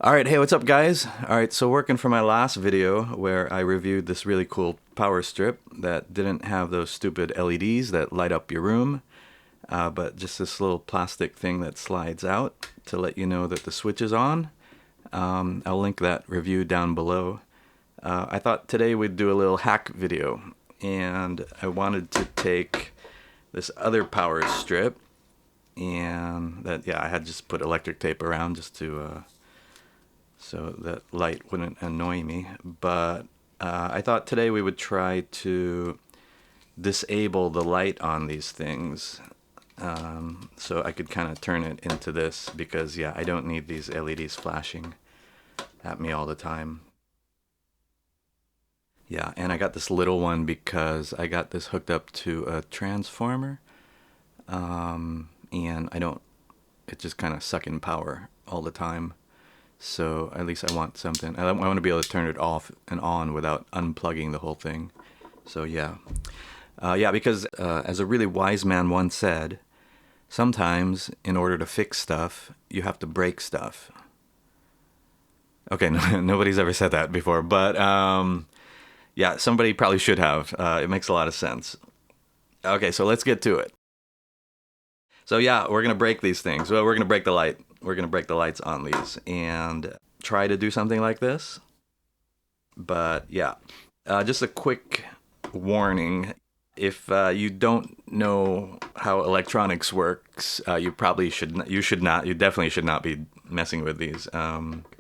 All right, hey, what's up, guys? All right, so working for my last video where I reviewed this really cool power strip that didn't have those stupid LEDs that light up your room, but just this little plastic thing that slides out to let you know that the switch is on. I'll link that review down below. I thought today we'd do a little hack video, and I wanted to take this other power strip and I had just put electric tape around just to so that light wouldn't annoy me. But I thought today we would try to disable the light on these things, so I could kind of turn it into this because, yeah, I don't need these LEDs flashing at me all the time. Yeah, and I got this little one because I got this hooked up to a transformer, and it's just kind of sucking power all the time. So at least I want something. I want to be able to turn it off and on without unplugging the whole thing. So yeah. Because as a really wise man once said, sometimes in order to fix stuff, you have to break stuff. Okay, nobody's ever said that before, but yeah, somebody probably should have. It makes a lot of sense. Okay, so let's get to it. So yeah, we're gonna break these things. Well, we're gonna break the light. We're gonna break the lights on these and try to do something like this. But yeah, just a quick warning. If you don't know how electronics works, you probably should not, you definitely should not be messing with these.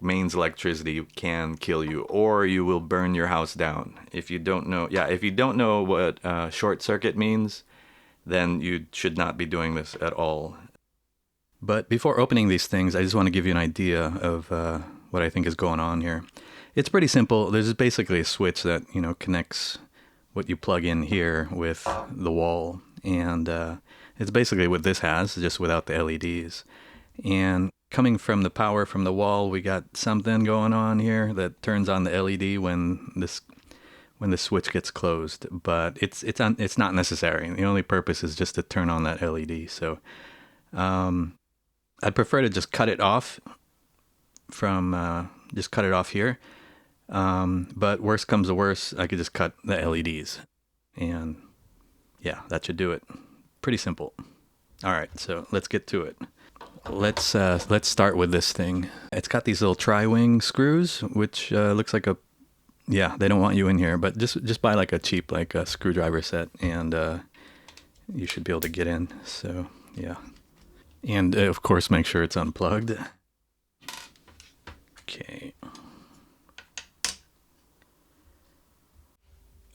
Mains electricity can kill you, or you will burn your house down. If you don't know what short circuit means, then you should not be doing this at all. But before opening these things, I just want to give you an idea of what I think is going on here. It's pretty simple. There's basically a switch that connects what you plug in here with the wall, and it's basically what this has, just without the LEDs. And coming from the power from the wall, we got something going on here that turns on the LED when the switch gets closed, but it's not necessary. The only purpose is just to turn on that LED. So I'd prefer to just cut it off here. But worst comes to worst, I could just cut the LEDs, and yeah, that should do it. Pretty simple. All right, so let's get to it. Let's start with this thing. It's got these little tri-wing screws, which looks like they don't want you in here, but just buy like a cheap a screwdriver set, and you should be able to get in. So yeah, and of course make sure it's unplugged.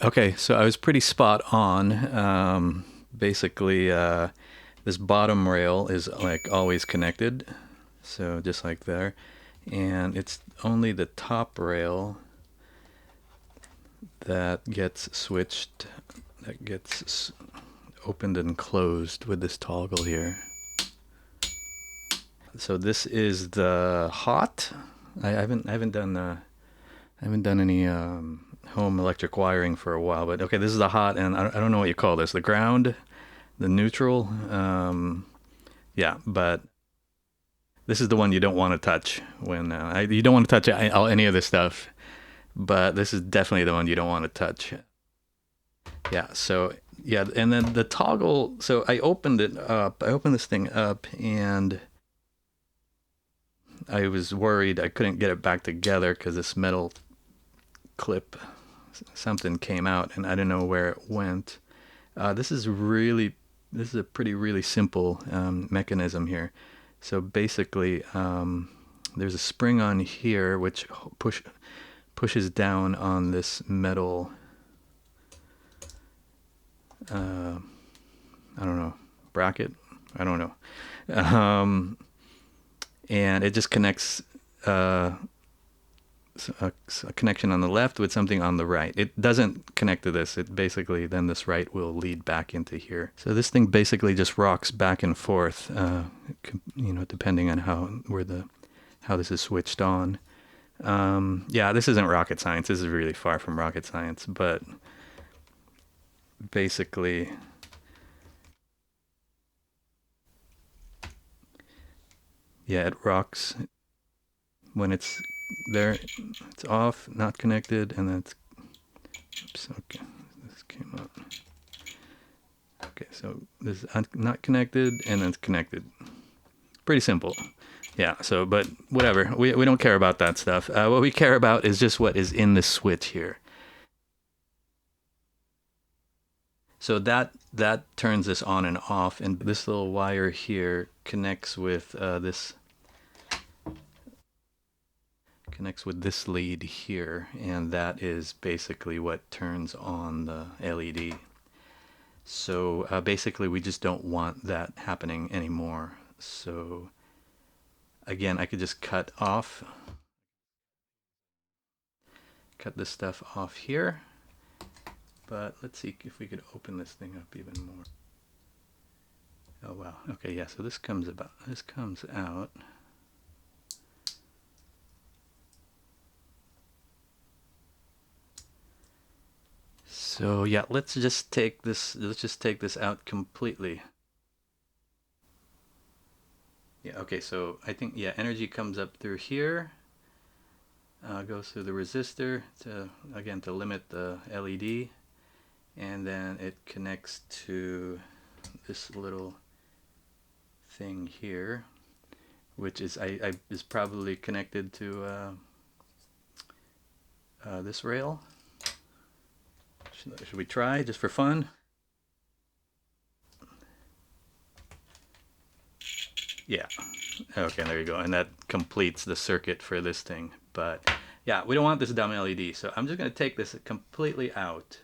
Okay, so I was pretty spot on. Basically, this bottom rail is like always connected, so just like there, and it's only the top rail that gets switched, that gets opened and closed with this toggle here. So this is the hot. I haven't done any home electric wiring for a while, but okay, this is the hot, and I don't know what you call this. The ground, the neutral. Yeah, but this is the one you don't want to touch when you don't want to touch any of this stuff. But this is definitely the one you don't want to touch. Yeah. So yeah, and then the toggle. So I opened it up. I opened this thing up, and I was worried I couldn't get it back together because this metal clip, something came out, and I didn't know where it went. This is a pretty really simple mechanism here. So basically, there's a spring on here which pushes down on this metal. I don't know, bracket. I don't know. And it just connects a connection on the left with something on the right. It doesn't connect to this. It basically, then this right will lead back into here. So this thing basically just rocks back and forth, depending on how this is switched on. Yeah, this isn't rocket science. This is really far from rocket science, but basically, yeah, it rocks when it's there, it's off, not connected, and then it's, oops, okay, this came up. Okay, so this is not connected, and then it's connected. Pretty simple. Yeah, so, but whatever. We don't care about that stuff. What we care about is just what is in the switch here. So that turns this on and off, and this little wire here connects with this lead here, and that is basically what turns on the LED. So basically we just don't want that happening anymore. So again, I could just cut this stuff off here, but let's see if we could open this thing up even more. Oh wow, okay, yeah, so this comes out. So yeah, let's just take this out completely. Yeah, okay, so I think, yeah, energy comes up through here, goes through the resistor to limit the LED, and then it connects to this little thing here, which is is probably connected to this rail. Should we try just for fun? Yeah. Okay, there you go. And that completes the circuit for this thing. But yeah, we don't want this dumb LED. So I'm just going to take this completely out.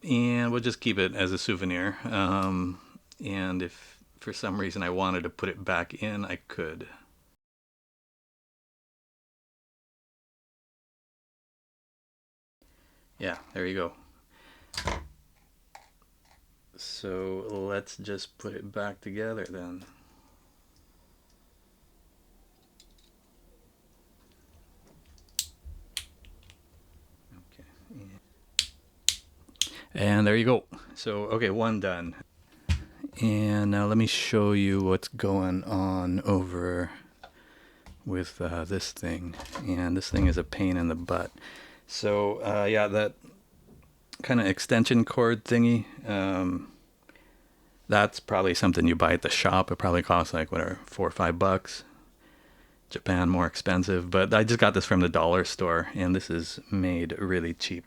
And we'll just keep it as a souvenir. And if for some reason I wanted to put it back in, I could. Yeah, there you go. So let's just put it back together then. Okay. And there you go. So, okay, one done. And now let me show you what's going on over with this thing. And this thing is a pain in the butt. So, yeah, that kind of extension cord thingy, that's probably something you buy at the shop. It probably costs like, whatever, $4 or $5. Japan, more expensive. But I just got this from the dollar store, and this is made really cheap.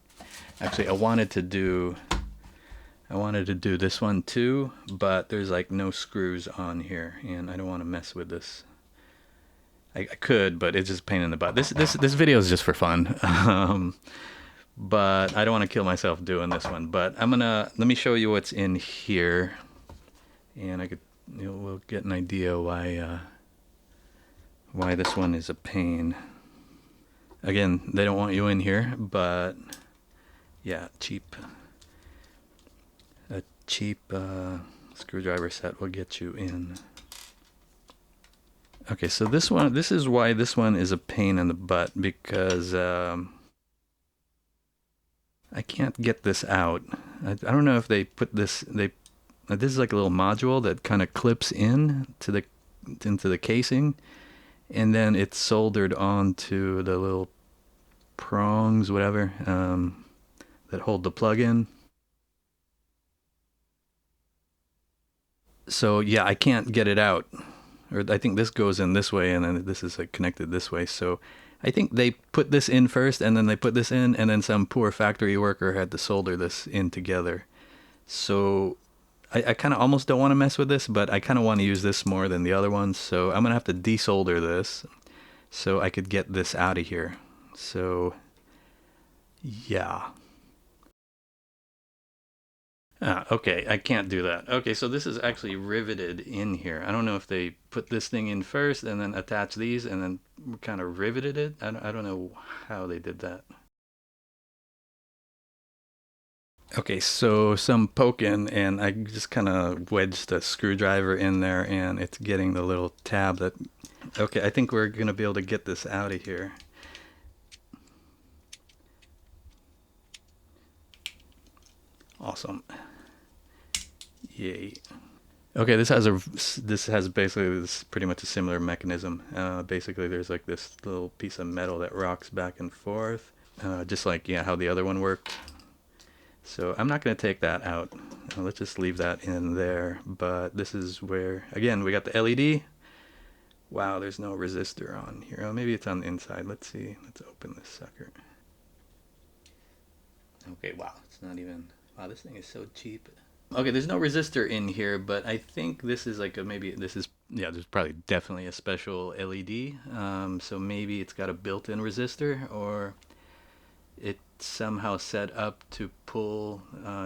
Actually, I wanted to do this one too, but there's like no screws on here, and I don't want to mess with this. I could, but it's just a pain in the butt. This video is just for fun. But I don't want to kill myself doing this one. But let me show you what's in here, and we'll get an idea why this one is a pain. Again, they don't want you in here, but yeah, a cheap screwdriver set will get you in. Okay, so this is why this one is a pain in the butt, because I can't get this out. I don't know if they put this. This is like a little module that kind of clips into the casing, and then it's soldered onto the little prongs, whatever, that hold the plug in. So yeah, I can't get it out. Or I think this goes in this way, and then this is like connected this way. So I think they put this in first, and then they put this in, and then some poor factory worker had to solder this in together. So I kind of almost don't want to mess with this, but I kind of want to use this more than the other ones. So I'm going to have to desolder this so I could get this out of here. So yeah. Okay, I can't do that. Okay, so this is actually riveted in here. I don't know if they put this thing in first and then attach these and then kind of riveted it. I don't know how they did that. Okay, so some poking, and I just kind of wedged a screwdriver in there, and it's getting the little tab that... Okay, I think we're going to be able to get this out of here. Awesome. Yay. Okay, this has basically this pretty much a similar mechanism. Basically, there's like this little piece of metal that rocks back and forth, just like yeah how the other one worked. So I'm not going to take that out. Let's just leave that in there. But this is where again we got the LED. Wow, there's no resistor on here. Oh, maybe it's on the inside. Let's see. Let's open this sucker. Okay, wow, it's not even. Wow, this thing is so cheap. Okay, there's no resistor in here, but I think this is like a maybe this is yeah. There's probably definitely a special LED. So maybe it's got a built-in resistor, or it's somehow set up to pull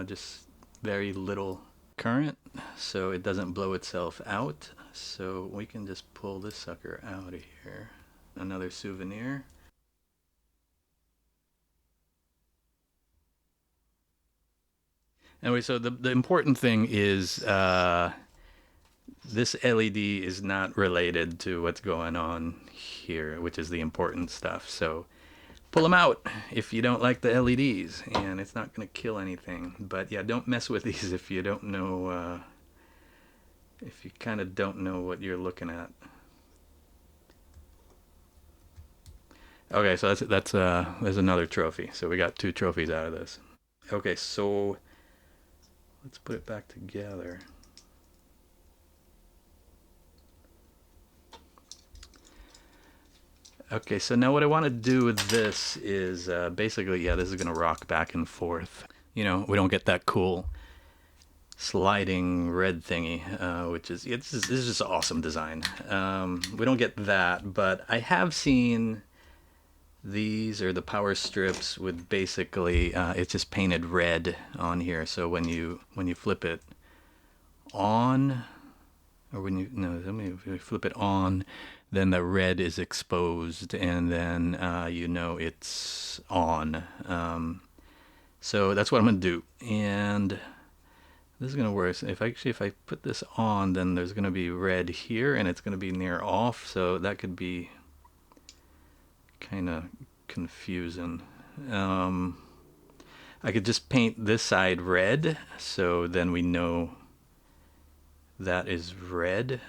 just very little current, so it doesn't blow itself out. So we can just pull this sucker out of here. Another souvenir. Anyway, so the important thing is this LED is not related to what's going on here, which is the important stuff. So pull them out if you don't like the LEDs, and it's not going to kill anything. But yeah, don't mess with these if you don't know, if you kind of don't know what you're looking at. Okay, so there's another trophy. So we got 2 trophies out of this. Okay, so let's put it back together. Okay, so now what I want to do with this is basically, yeah, this is going to rock back and forth. You know, we don't get that cool sliding red thingy, which is, this is just awesome design. We don't get that, but I have seen these are the power strips with basically, it's just painted red on here. So when you flip it on, or when you flip it on, then the red is exposed, and then you know it's on. So that's what I'm gonna do, and this is gonna work. If I put this on, then there's gonna be red here, and it's gonna be near off. So that could be kind of confusing. I could just paint this side red, so then we know that is red.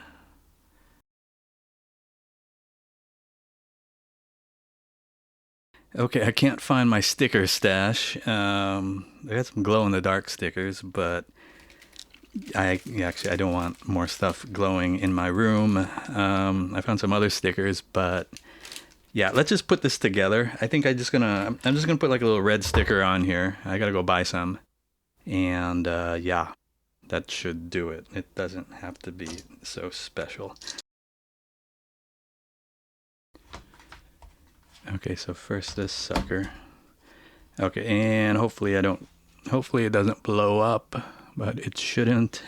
Okay, I can't find my sticker stash. I got some glow-in-the-dark stickers, but I don't want more stuff glowing in my room. I found some other stickers, but yeah, let's just put this together. I think I'm just gonna put like a little red sticker on here. I gotta go buy some, and yeah, that should do it. It doesn't have to be so special. Okay, so first this sucker. Okay, and hopefully it doesn't blow up, but it shouldn't.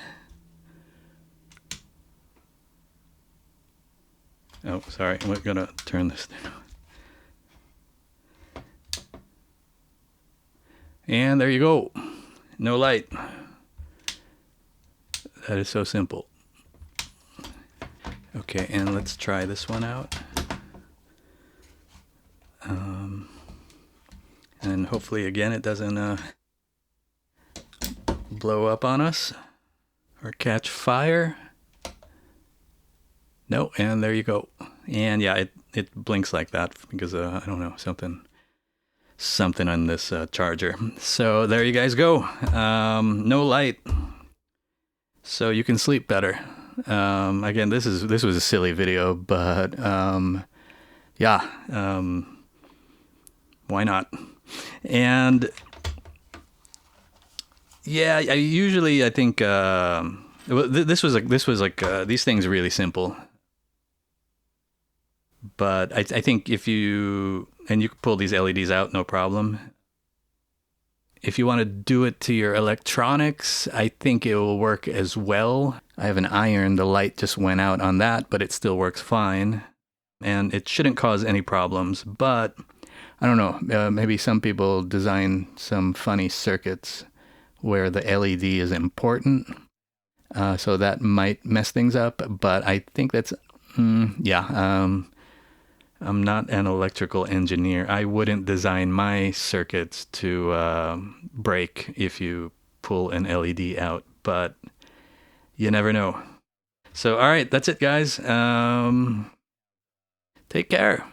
Oh, sorry, we're gonna turn this thing on. And there you go. No light. That is so simple. Okay, and let's try this one out. And hopefully again it doesn't blow up on us or catch fire. No, and there you go. And yeah, it blinks like that because I don't know, something on this charger. So there you guys go. No light, so you can sleep better. Again, this was a silly video, but yeah, why not? And yeah, I think this was like these things are really simple. But I think if you can pull these LEDs out, no problem. If you want to do it to your electronics, I think it will work as well. I have an iron, the light just went out on that, but it still works fine. And it shouldn't cause any problems, but I don't know, maybe some people design some funny circuits where the LED is important. So that might mess things up, but I think that's, yeah, I'm not an electrical engineer. I wouldn't design my circuits to break if you pull an LED out. But You never know. So, all right, that's it, guys. Take care.